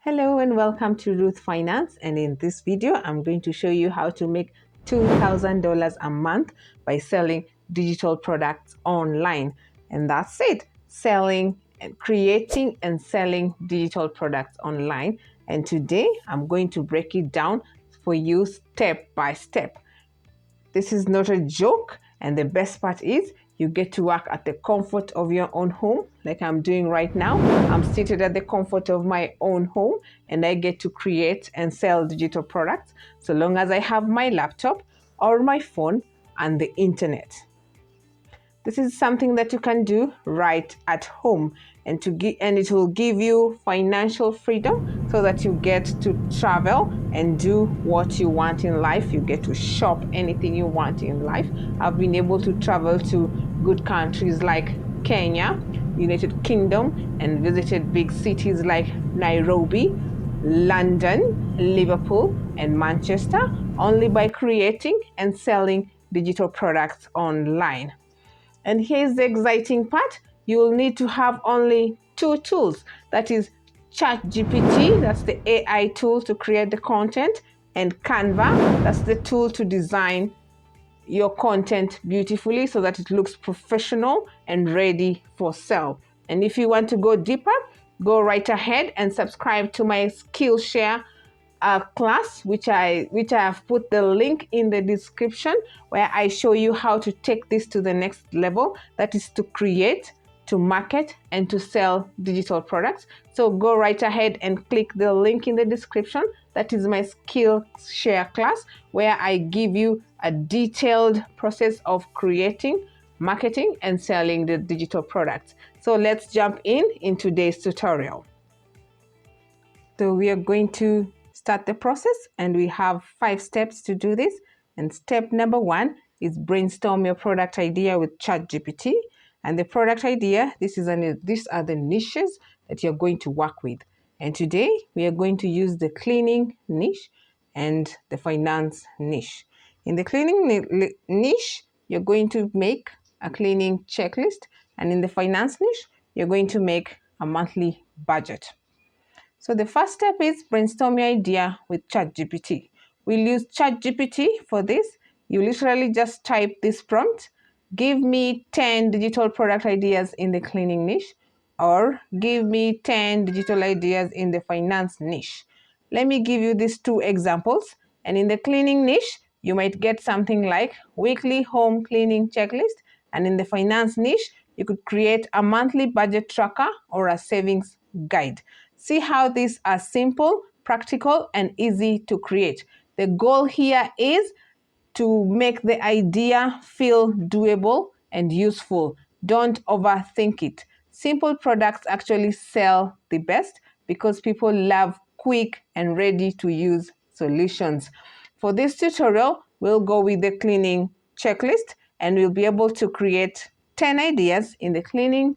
Hello and welcome to Ruth Finance, and in this video I'm going to show you how to make $2,000 a month by selling digital products online. And that's it, selling and creating and selling digital products online. And today I'm going to break it down for you step by step. This is not a joke, and the best part is you get to work at the comfort of your own home, like I'm doing right now. I'm seated at the comfort of my own home, and I get to create and sell digital products so long as I have my laptop or my phone and the internet. This is something that you can do right at home, and it will give you financial freedom so that you get to travel and do what you want in life. You get to shop anything you want in life. I've been able to travel to good countries like Kenya, United Kingdom, and visited big cities like Nairobi, London, Liverpool, and Manchester only by creating and selling digital products online. And here's the exciting part. You will need to have only two tools. That is ChatGPT, that's the AI tool to create the content, and Canva, that's the tool to design your content beautifully so that it looks professional and ready for sale. And if you want to go deeper, go right ahead and subscribe to my Skillshare class, which I have put the link in the description, where I show you how to take this to the next level. That is to create, to market, and to sell digital products. So go right ahead and click the link in the description. That is my Skillshare class, where I give you a detailed process of creating, marketing, and selling the digital products. So let's jump in today's tutorial. So we are going to start the process, and we have 5 steps to do this. And step number 1 is brainstorm your product idea with ChatGPT. And the product idea, these are the niches that you're going to work with. And today we are going to use the cleaning niche and the finance niche. In the cleaning niche, you're going to make a cleaning checklist, and in the finance niche, you're going to make a monthly budget. So the first step is brainstorm your idea with ChatGPT. We'll use ChatGPT for this. You literally just type this prompt: give me 10 digital product ideas in the cleaning niche, or give me 10 digital ideas in the finance niche. Let me give you these 2 examples. And in the cleaning niche, you might get something like weekly home cleaning checklist. And in the finance niche, you could create a monthly budget tracker or a savings guide. See how these are simple, practical, and easy to create. The goal here is to make the idea feel doable and useful. Don't overthink it. Simple products actually sell the best because people love quick and ready to use solutions. For this tutorial, we'll go with the cleaning checklist, and we'll be able to create 10 ideas in the cleaning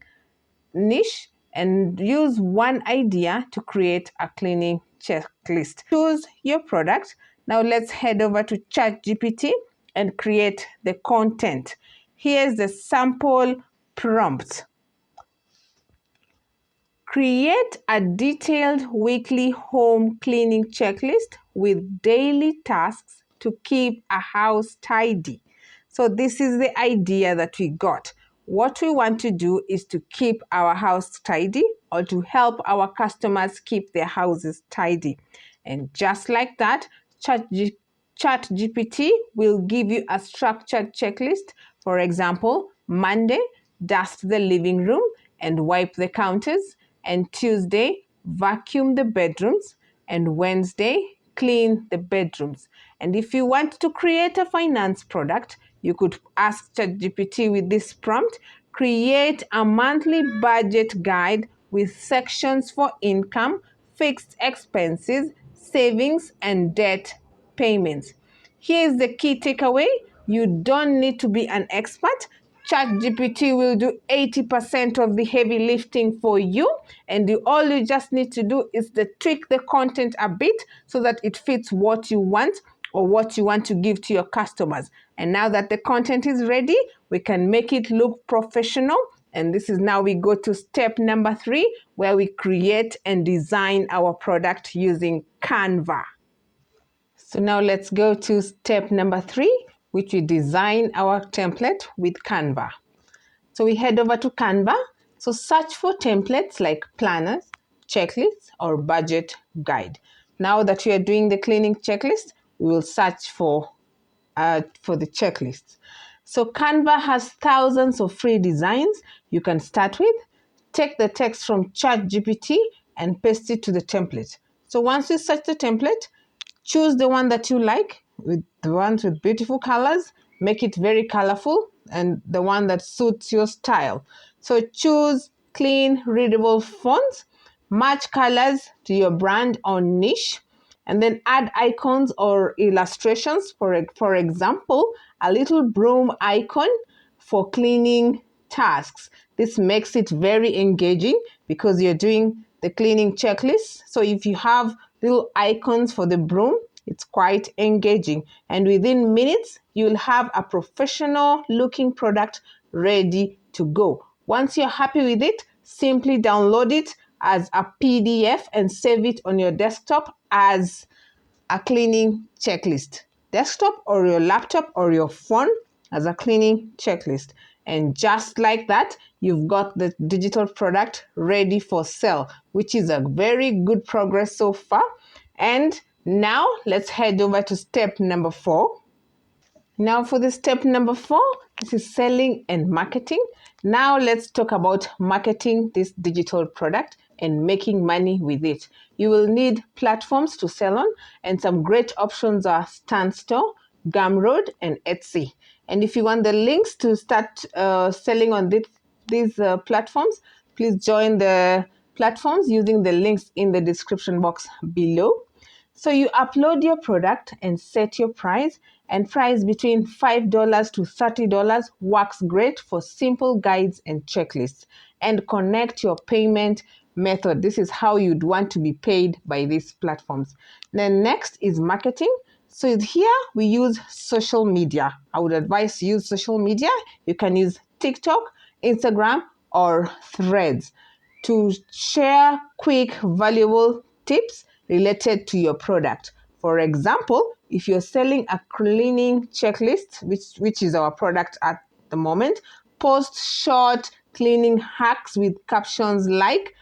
niche and use one idea to create a cleaning checklist. Choose your product. Now let's head over to ChatGPT and create the content. Here's the sample prompt. Create a detailed weekly home cleaning checklist with daily tasks to keep a house tidy. So this is the idea that we got. What we want to do is to keep our house tidy, or to help our customers keep their houses tidy. And just like that, ChatGPT will give you a structured checklist. For example, Monday, dust the living room and wipe the counters, and Tuesday, vacuum the bedrooms, and Wednesday, clean the bedrooms. And if you want to create a finance product, you could ask ChatGPT with this prompt: create a monthly budget guide with sections for income, fixed expenses, savings, and debt payments. Here is the key takeaway: you don't need to be an expert. ChatGPT will do 80% of the heavy lifting for you, and all you just need to do is to tweak the content a bit so that it fits what you want or what you want to give to your customers. And now that the content is ready, we can make it look professional And this is now we go to step number 3, where we create and design our product using Canva. So now let's go to step number 3, which we design our template with Canva. So we head over to Canva. So search for templates like planners, checklists, or budget guide. Now that we are doing the cleaning checklist, we will search for the checklist. So Canva has thousands of free designs you can start with. Take the text from ChatGPT and paste it to the template. So once you search the template, choose the one that you like, with the ones with beautiful colors. Make it very colorful and the one that suits your style. So choose clean, readable fonts, match colors to your brand or niche, and then add icons or illustrations. For example, a little broom icon for cleaning tasks. This makes it very engaging because you're doing the cleaning checklist. So if you have little icons for the broom, it's quite engaging. And within minutes, you'll have a professional looking product ready to go. Once you're happy with it, simply download it as a PDF and save it on your desktop as a cleaning checklist. Desktop or your laptop or your phone as a cleaning checklist. And just like that, you've got the digital product ready for sale, which is a very good progress so far. And now let's head over to step number 4. Now for the step number 4, this is selling and marketing. Now let's talk about marketing this digital product and making money with it. You will need platforms to sell on, and some great options are Store, Gumroad, and Etsy. And if you want the links to start selling on these platforms, please join the platforms using the links in the description box below. So you upload your product and set your price, and price between $5 to $30 works great for simple guides and checklists. And connect your payment method. This is how you'd want to be paid by these platforms. Then next is marketing. So here we use social media. I would advise you use social media. You can use TikTok, Instagram, or Threads to share quick, valuable tips related to your product. For example, if you're selling a cleaning checklist, which is our product at the moment, post short cleaning hacks with captions like,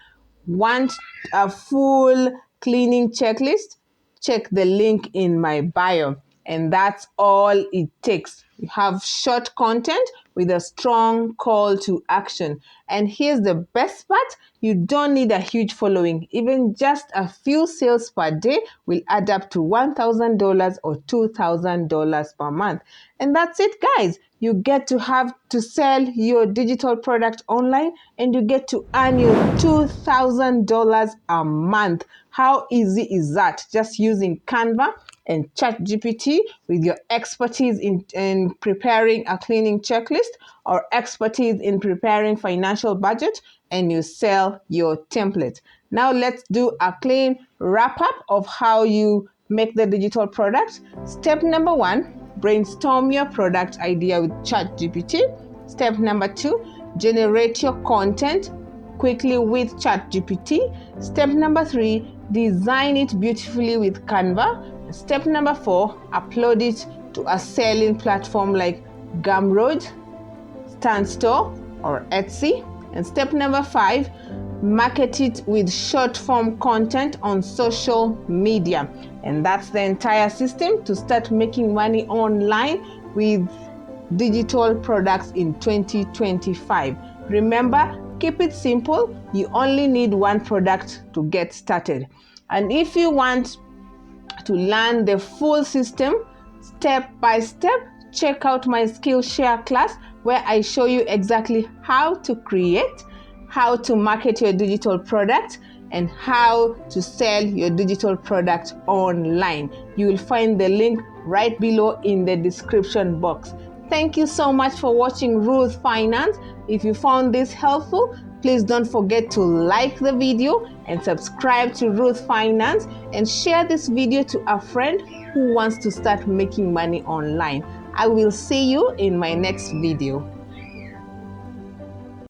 "Want a full cleaning checklist? Check the link in my bio." And that's all it takes. You have short content with a strong call to action. And here's the best part: you don't need a huge following. Even just a few sales per day will add up to $1,000 or $2,000 per month. And that's it, guys. You get to have to sell your digital product online, and you get to earn your $2,000 a month. How easy is that? Just using Canva and ChatGPT with your expertise in preparing a cleaning checklist or expertise in preparing financial budget, and you sell your template. Now let's do a clean wrap up of how you make the digital product. Step number 1, brainstorm your product idea with ChatGPT. Step number 2, generate your content quickly with ChatGPT. Step number 3, design it beautifully with Canva. Step number 4, upload it to a selling platform like Gumroad, Store, or Etsy. And step number 5, market it with short form content on social media. And that's the entire system to start making money online with digital products in 2025. Remember, keep it simple. You only need one product to get started. And if you want to learn the full system step by step, check out my Skillshare class where I show you exactly how to create, how to market your digital product, and how to sell your digital product online. You will find the link right below in the description box. Thank you so much for watching Ruth Finance. If you found this helpful, please don't forget to like the video and subscribe to Ruth Finance, and share this video to a friend who wants to start making money online. I will see you in my next video.